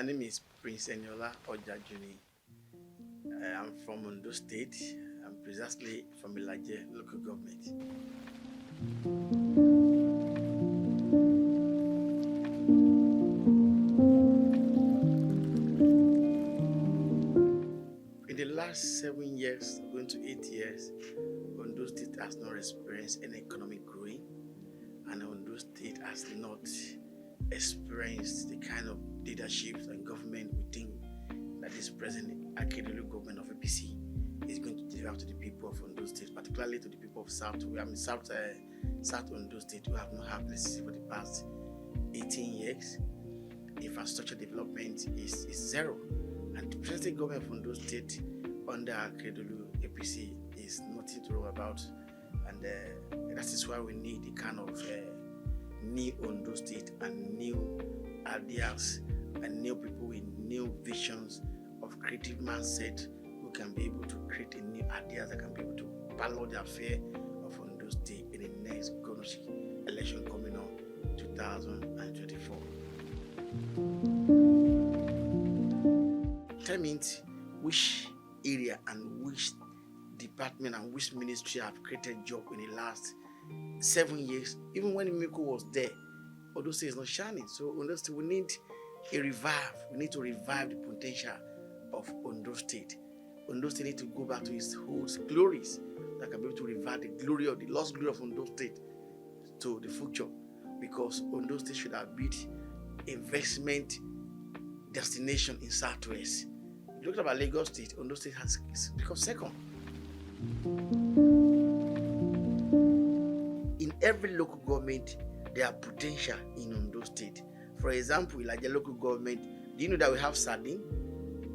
My name is Prince Eniola Ojajuni. I'm from Ondo State. I'm precisely from Ilaje local government. In the last 7 years, going to 8 years, Ondo State has not experienced any economic growth, and Ondo State has not experienced the kind of leadership and government we think that this present Akeredolu government of APC is going to deliver to the people of Ondo State, particularly to the people of South Ondo State, who have not had electricity for the past 18 years. Infrastructure development is zero, and the present government of Ondo State under Akeredolu APC is nothing to write about, and that is why we need the kind of new Ondo State and new ideas and new people with new visions of creative mindset who can be able to create a new ideas that can be able to ballot the affair of Ondo State in the next governorship election coming on 2024. Tell me which area and which department and which ministry have created job in the last 7 years. Even when Miko was there, Ondo State is not shining. So Ondo State, we need a revive. We need to revive the potential of Ondo State. Ondo State need to go back to its old glories that can be able to revive the glory of the lost glory of Ondo State to the future, because Ondo State should have been investment destination in Southwest. If you look at Lagos State, Ondo State has become second. In every local government, there are potential in Ondo State. For example, like the local government, do you know that we have sardine?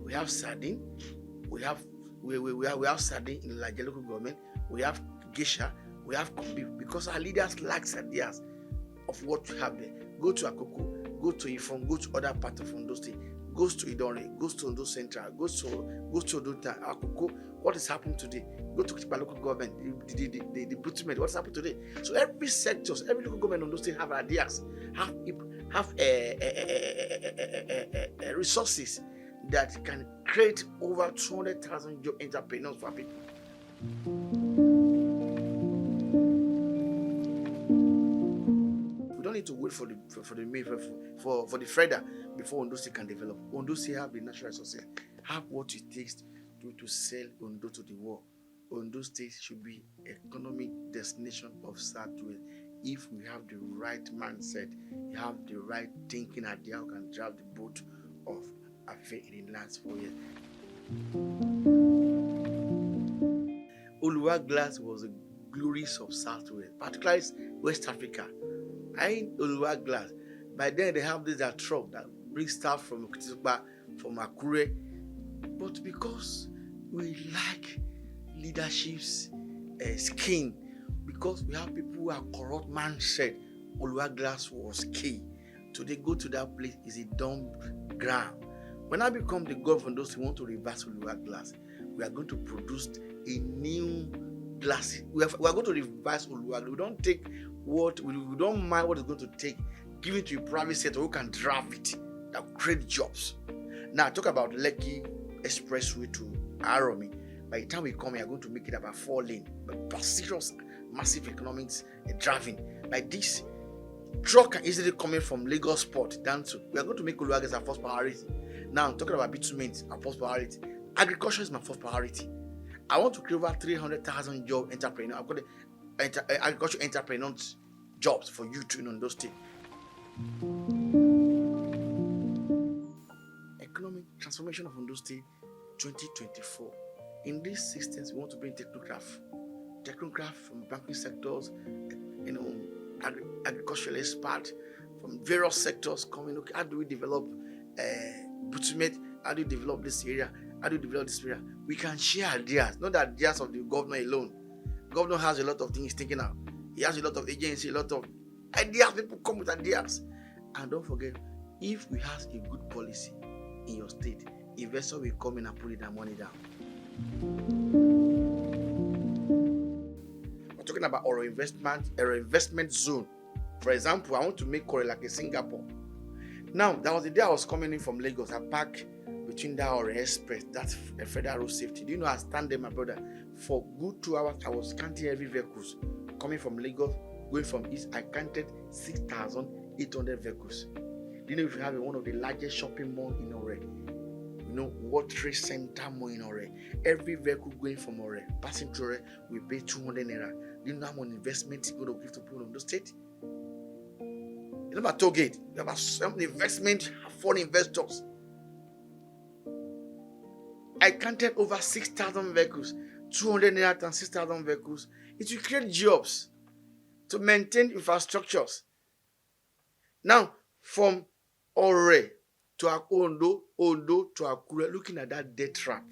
We have sardine. We have sardine in like the local government. We have geisha. We have kombi, because our leaders lack ideas of what we have there. Go to Akoko, go to Ifon, go to other parts of Ondo State. Goes to Idore, goes to Ondo Central, goes to Odota, Akoko. What is happening today? Go to Kitipa local government, the butiment. What's happening today? So every sector, every local government in Ondo State have ideas, have resources that can create over 200,000 job entrepreneurs for people. We don't need to wait for the further before Ondo State can develop. Ondo State have the natural resources, have what it takes to sell Ondo to the world. Ondo State should be economic destination of Southwest if we have the right mindset, you have the right thinking idea who can drive the boat of affair in the last 4 years. Oluwaglas was the glories of Southwest, particularly West Africa. Oluwaglas, by then they have this truck that brings stuff from Okitipa, from Akure, but because we lack leadership's skin, because we have people who are corrupt mindset, Oluwaglas was key. Today, go to that place is a dumb ground. When I become the governor of those who want to reverse Oluwaglas, we are going to produce a new glass. We are going to reverse Oluwaglas. We don't take what we don't mind what it's going to take. Give it to a private sector who can drive it, that create jobs. Now talk about Lekki Expressway to Aromi. By the time we come, we are going to make it about 4 lane, but serious, massive economics driving. Like this, truck can easily coming from Lagos Port down to. We are going to make Oluwaglas our first priority. Now talking about bitumen, our first priority. Agriculture is my first priority. I want to create over 300,000 job entrepreneurs. I've got agriculture entrepreneurs jobs for you to in Ondo State. Economic transformation of Ondo State 2024. In these systems, we want to bring technocraft from banking sectors, agricultural experts from various sectors coming. Okay, how do we develop bitumen? How do you develop this area? How do you develop this area? We can share ideas, not the ideas of the governor alone. Governor has a lot of things thinking out. He has a lot of agency, a lot of ideas. People come with ideas. And don't forget, if we have a good policy in your state, investors will come in and put their money down. We're talking about our investment zone. For example, I want to make Ore like a Singapore. Now, that was the day I was coming in from Lagos. I parked between that Ore Express, that's a federal road safety. Do you know I stand there, my brother? For good 2 hours, I was counting every vehicles coming from Lagos, going from East. I counted 6,800 vehicles. Do you know if you have one of the largest shopping mall in Ore? You know, World Trade Center mall in Ore. Every vehicle going from Ore, passing through Ore, we pay 200 naira. Do you know how much investment you going to give to people in the state? You know about toll gate. You have some investment for investors. I counted over 6,000 vehicles, 200 naira and 6,000 vehicles. It will create jobs to maintain infrastructures. Now, from Ore to Ore-Ondo, Ondo to Akure, looking at that death trap,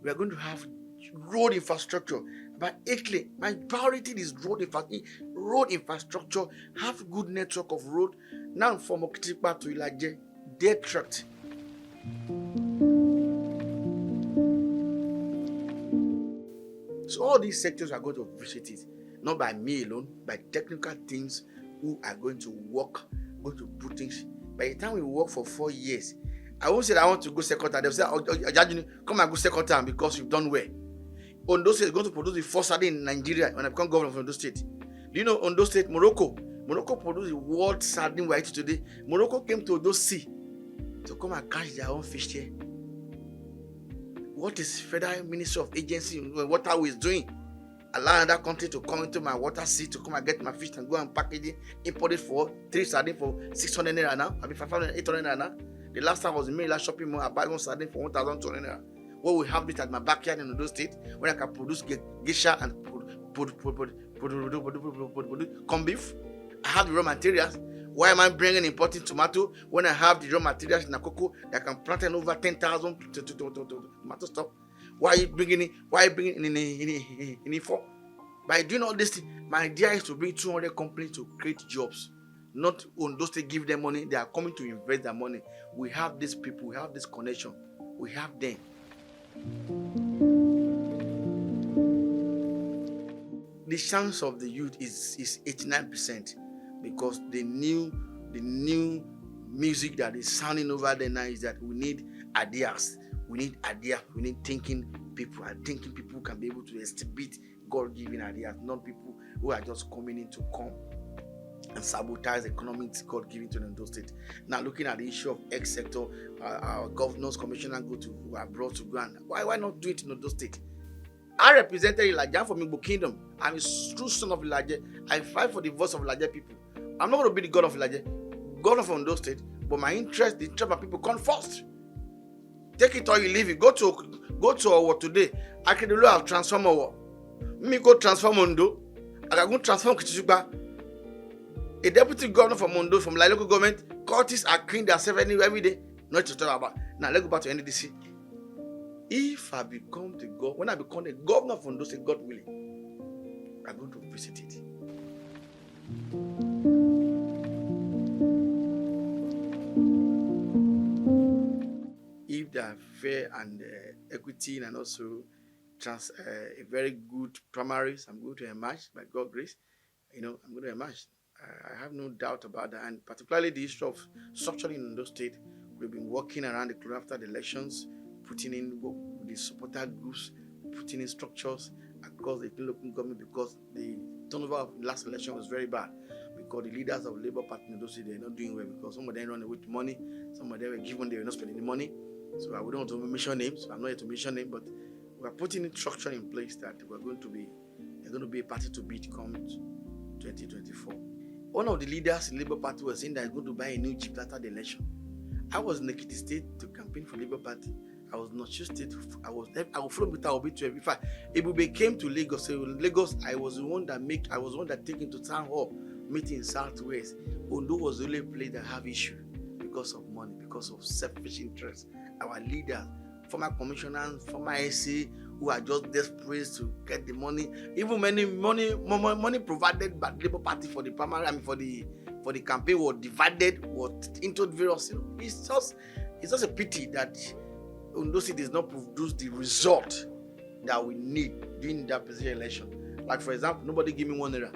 we are going to have road infrastructure. But actually, my priority is road infrastructure. Have good network of road. Now, from Okitipa to Ilaje, death trap. So all these sectors are going to visit it, not by me alone, by technical teams who are going to work, going to put things. By the time we work for 4 years, I won't say that I want to go second time. They'll say, Ojajuni, come and go second time because you've done well. Ondo State is going to produce the first sardine in Nigeria when I become governor of Ondo State. Do you know Ondo State, Morocco? Morocco produced the world sardine we're eating today. Morocco came to Ondo Sea to come and catch their own fish here. What is Federal Ministry of Agency Waterways doing? Allow another country to come into my water sea to come and get my fish and go and package it, import it for 3 sardines for 600 naira now. I mean 500, 800 naira now. The last time I was in Maryland shopping mall, I bought one sardine for 1,200 naira. What we have it at my backyard in Ondo State, when I can produce geisha and corn beef. I have the raw materials. Why am I bringing importing tomato when I have the raw materials in Akoko that can plant over 10,000 tomato stock? Why are you bringing it? Why are you bringing it in Ifo? By doing all this, my idea is to bring 200 companies to create jobs. Not Ondo State give them money. They are coming to invest their money. We have these people. We have this connection. We have them. The chance of the youth is 89%. Because the new music that is sounding over there now is that we need ideas. We need thinking people. And thinking people can be able to exhibit God-given ideas, not people who are just coming in to come and sabotage the economics God given to Ondo State. Now, looking at the issue of X sector, our governors, commissioner go to abroad to go and why not do it in Ondo State? I represented Ilaje from Igbo Kingdom. I'm a true son of Ilaje. I fight for the voice of Ilaje people. I'm not going to be the God of Ilaje, God of Ondo State, but my interest, the interest of people come first. Take it or you leave it. Go to Owo today. I can do have transform Owo. Me go transform Ondo. I can go transform Kitisuba. A deputy governor from Ondo, from local government, courts are clean themselves every day. Not to talk about. Now let's go back to NDC. If I become when I become the governor of Ondo State, God willing, I'm going to visit it. If there are fair and equity and also a very good primaries, I'm going to emerge by God's grace. I'm going to emerge. I have no doubt about that. And particularly the issue of structuring in Ondo State, we've been working around the clock after the elections, putting in the supporter groups, putting in structures across the local government because the turnover of the last election was very bad. Because the leaders of Labour Party in Ondo State, they're not doing well because some of them run away with money, some of them were given, they were not spending the money. So I wouldn't want to mention names. I'm not here to mention names, but we're putting a structure in place that they're going to be a party to beat come 2024. One of the leaders in Labour Party was saying that he's going to buy a new jeep after the election. I was in Ekiti State to campaign for Labour Party. I was not sure state. I will follow with Obi to every fight. Ibube came to Lagos. So Lagos, I was the one that take him to town hall meeting in Southwest. Ondo was the only place that have issue because of money, because of selfish interest. Our leaders, former commissioners, former SC, who are just desperate to get the money. Even many money provided by the Labour Party for the primary, for the campaign was divided, was into various. It's just a pity that Ondo State does not produce the result that we need during that presidential election. Like for example, nobody give me 1 naira.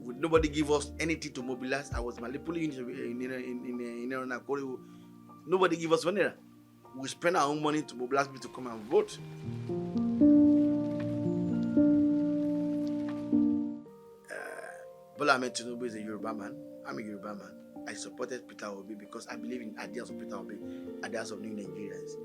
Would nobody give us anything to mobilize? I was Malipoli in nobody give us money. We spend our own money to mobilize people to come and vote. Bola Ahmed Tinubu is a Yoruba man. I'm a Yoruba man. I supported Peter Obi because I believe in ideas of Peter Obi, ideas of new Nigerians.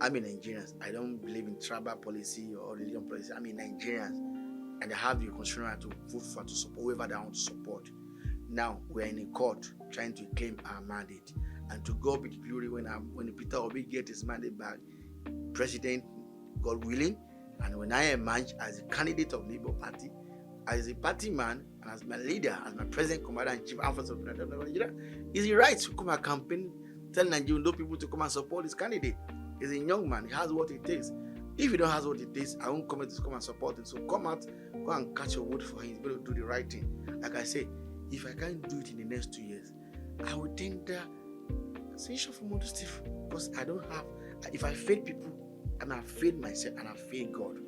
I'm a Nigerian. I don't believe in tribal policy or religion policy. I'm a Nigerian, and I have the constitutional right to vote for to support whoever they want to support. Now we are in a court trying to claim our mandate, and to God be the glory when Peter Obi gets his mandate back, President, God willing, and when I emerge as a candidate of Labour Party, as a party man, and as my leader, as my president, commander in chief, armed forces of Nigeria, is the right to come and campaign, tell Nigerian people to come and support his candidate. He's a young man, he has what it takes. If he don't have what it takes, I won't come to come and support him. So come out, go and catch your vote for him. He's going to do the right thing. Like I say, if I can't do it in the next 2 years, I will tender essential for Mondo Steve, because I don't have. If I fail people, and I fail myself, and I fail God.